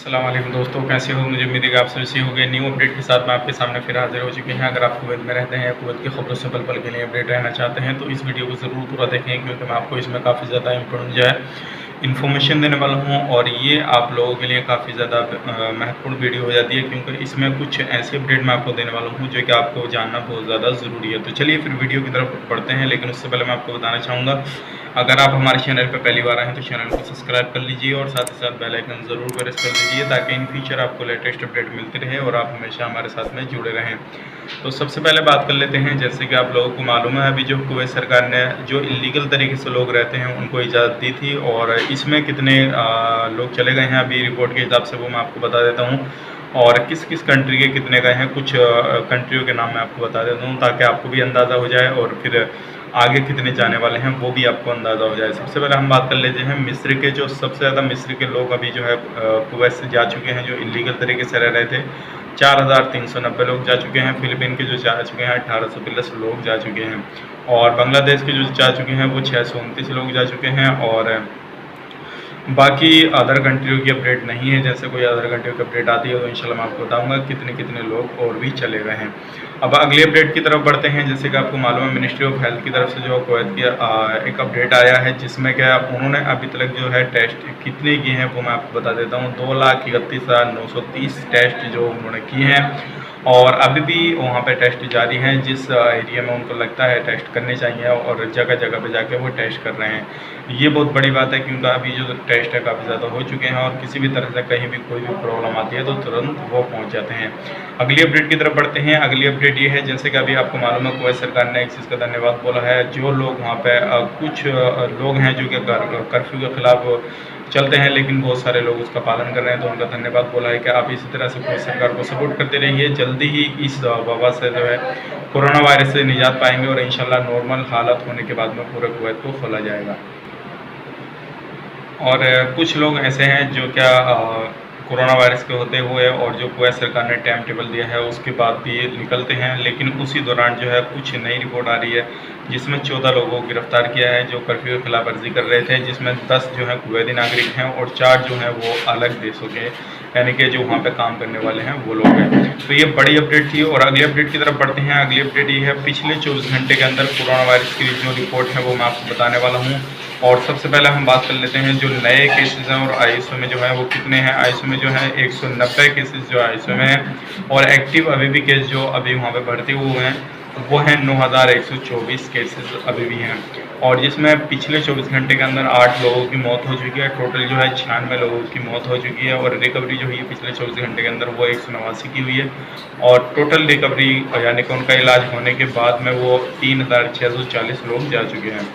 अस्सलाम वालेकुम दोस्तों, कैसे हो? मुझे उम्मीद है कि आप सभी सही हो गए। न्यू अपडेट के साथ मैं आपके सामने फिर हाजिर हो चुके हैं। अगर आप कुवैत में रहते हैं या कुवैत की खबरों से पल पल के लिए अपडेट रहना चाहते हैं तो इस वीडियो को ज़रूर पूरा देखें, क्योंकि मैं आपको इसमें काफ़ी ज़्यादा इंपॉर्टेंट जो है इन्फॉर्मेशन देने वाला हूँ। और ये आप लोगों के लिए काफ़ी ज़्यादा महत्वपूर्ण वीडियो हो जाती है, क्योंकि इसमें कुछ ऐसी अपडेट मैं आपको देने वाला हूँ जो कि आपको जानना बहुत ज़्यादा ज़रूरी है। तो चलिए फिर वीडियो की तरफ बढ़ते हैं, लेकिन उससे पहले मैं आपको बताना चाहूँगा, अगर आप हमारे चैनल पर पहली बार आए हैं तो चैनल को सब्सक्राइब कर लीजिए और साथ ही साथ बेल आइकन ज़रूर प्रेस कर लीजिए, ताकि इन फ्यूचर आपको लेटेस्ट अपडेट मिलती रहे और आप हमेशा हमारे साथ में जुड़े रहें। तो सबसे पहले बात कर लेते हैं, जैसे कि आप लोगों को मालूम है, अभी जो कुवैत सरकार ने जो इलीगल तरीके से लोग रहते हैं उनको इजाज़त दी थी, और इसमें कितने लोग चले गए हैं अभी रिपोर्ट के हिसाब से वो मैं आपको बता देता हूँ, और किस किस कंट्री के कितने गए हैं कुछ कंट्रियों के नाम मैं आपको बता देता हूँ, ताकि आपको भी अंदाज़ा हो जाए और फिर आगे कितने जाने वाले हैं वो भी आपको अंदाज़ा हो जाए। सबसे पहले हम बात कर लेते हैं मिस्र के। जो सबसे ज़्यादा मिस्र के लोग अभी जो है कुवैत से जा चुके हैं, जो इलीगल तरीके से रह रहे थे, 4390 लोग जा चुके हैं। फिलिपीन के जो जा चुके हैं 1800+ लोग जा चुके हैं, और बांग्लादेश के जो जा चुके हैं वो 629 लोग जा चुके हैं। और बाकी अदर कंट्रियों की अपडेट नहीं है, जैसे कोई अदर कंट्रियों की अपडेट आती है तो इंशाल्लाह मैं आपको बताऊंगा कितने कितने लोग और भी चले गए हैं। अब अगली अपडेट की तरफ बढ़ते हैं। जैसे कि आपको मालूम है, मिनिस्ट्री ऑफ हेल्थ की तरफ से जो कुवैत की एक अपडेट आया है, जिसमें क्या उन्होंने अभी तक जो है टेस्ट कितने किए हैं वो मैं आपको बता देता हूँ। 2,31,930 टेस्ट जो उन्होंने किए हैं, और अभी भी वहाँ पे टेस्ट जारी हैं। जिस एरिया में उनको लगता है टेस्ट करने चाहिए, और जगह जगह पे जाके वो टेस्ट कर रहे हैं। ये बहुत बड़ी बात है, क्योंकि अभी जो टेस्ट है काफ़ी ज़्यादा हो चुके हैं, और किसी भी तरह से कहीं भी कोई भी प्रॉब्लम आती है तो तुरंत वो पहुँच जाते हैं। अगली अपडेट की तरफ बढ़ते हैं। अगली अपडेट ये है, जैसे कि अभी आपको मालूम है, कुवैत सरकार ने एक चीज़ का धन्यवाद बोला है। जो लोग वहाँ पे कुछ लोग हैं जो कि कर्फ्यू के खिलाफ चलते हैं, लेकिन बहुत सारे लोग उसका पालन कर रहे हैं, तो उनका धन्यवाद बोला है कि आप इसी तरह से कुवैत सरकार को सपोर्ट करते रहिए। जल्दी ही इस वबा से जो है कोरोना वायरस से निजात पाएंगे, और इंशाल्लाह नॉर्मल हालत होने के बाद में पूरे कुवैत को खोला जाएगा। और कुछ लोग ऐसे हैं जो क्या कोरोना वायरस के होते हुए और जो कुवैत सरकार ने टाइम टेबल दिया है उसके बाद भी निकलते हैं, लेकिन उसी दौरान जो है कुछ नई रिपोर्ट आ रही है, जिसमें 14 लोगों को गिरफ्तार किया है जो कर्फ्यू की खिलाफ वर्जी कर रहे थे, जिसमें 10 जो है कुवैती नागरिक हैं और 4 जो हैं वो अलग देशों के, यानी कि जो वहाँ पे काम करने वाले हैं वो लोग हैं। तो ये बड़ी अपडेट थी, और अगली अपडेट की तरफ बढ़ते हैं। अगली अपडेट ये है, पिछले 24 घंटे के अंदर कोरोना वायरस की जो रिपोर्ट है वो मैं आपको बताने वाला हूँ। और सबसे पहले हम बात कर लेते हैं जो नए केसेस हैं, और आईसीयू में जो है वो कितने हैं। आईसीयू में जो है 190 केसेस जो आईसीयू में हैं, और एक्टिव अभी भी केस जो अभी वहाँ पे भर्ती हुए हैं वो हैं 9124 केसेस अभी भी हैं, और जिसमें पिछले 24 घंटे के अंदर 8 लोगों की मौत हो चुकी है। टोटल जो है 96 लोगों की मौत हो चुकी है, और रिकवरी जो हुई है पिछले 24 घंटे के अंदर वो 189 की हुई है, और टोटल रिकवरी यानी कि उनका इलाज होने के बाद में वो 3640 लोग जा चुके हैं।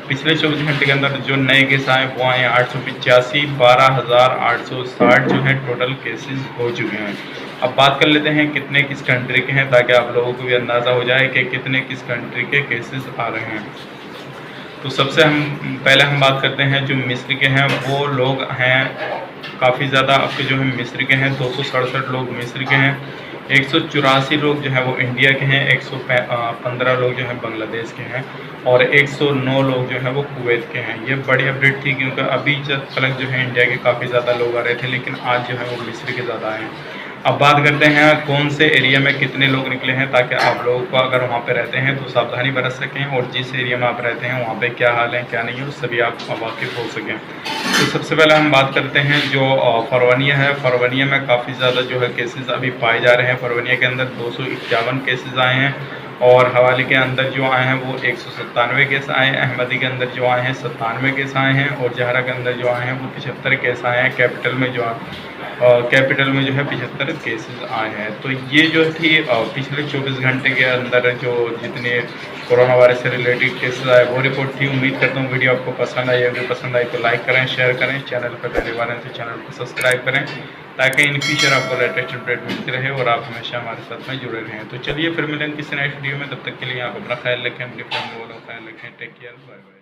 पिछले 24 घंटे के अंदर जो नए केस आए वो आए 885, 12,860 जो है टोटल केसेस हो चुके हैं। अब बात कर लेते हैं कितने किस कंट्री के हैं, ताकि आप लोगों को भी अंदाज़ा हो जाए कि कितने किस कंट्री के केसेस आ रहे हैं। तो सबसे पहले हम बात करते हैं जो मिस्र के हैं, वो लोग हैं काफ़ी ज़्यादा आपके जो है मिस्र के हैं, 267 लोग मिस्र के हैं, 184 लोग जो है वो इंडिया के हैं, 115 लोग जो हैं बांग्लादेश के हैं, और 109 लोग जो है वो कुवैत के हैं। ये बड़ी अपडेट थी, क्योंकि अभी तक जो है इंडिया के काफ़ी ज़्यादा लोग आ रहे थे, लेकिन आज जो है वो मिस्र के ज़्यादा आए हैं। अब बात करते हैं कौन से एरिया में कितने लोग निकले हैं, ताकि आप लोगों को अगर वहाँ पे रहते हैं तो सावधानी बरत सकें, और जिस एरिया में आप रहते हैं वहाँ पे क्या हाल है क्या नहीं है उससे भी आप वाकिफ़ हो सकें। तो सबसे पहले हम बात करते हैं जो फरवनिया है। फरवनिया में काफ़ी ज़्यादा जो है केसेस अभी पाए जा रहे हैं। फरवनिया के अंदर 251 केसेस आए हैं, और हवाली के अंदर जो आए हैं वो 197 केस आए हैं, अहमदी के अंदर जो आए हैं 97 केस आए हैं, और जहरा के अंदर जो आए हैं वो 75 केस आए हैं। कैपिटल में जो है 75 केसेस आए हैं। तो ये जो थी पिछले 24 घंटे के अंदर जो जितने कोरोना वायरस से रिलेटेड केसेस आए वो रिपोर्ट थी। उम्मीद करता हूँ वीडियो आपको पसंद आई। अगर पसंद आई तो लाइक करें, शेयर करें, चैनल पर पहली बार हैं तो चैनल को सब्सक्राइब करें, ताकि इन फ्यूचर आपको लेटेस्ट अपडेट मिलती रहे और आप हमेशा हमारे साथ में जुड़े रहें। तो चलिए फिर मिलेंगे किसी नेक्स्ट वीडियो में, तब तक के लिए आप अपना ख्याल रखें, अपनी फैमिली वालों का ख्याल रखें। Take care, bye bye.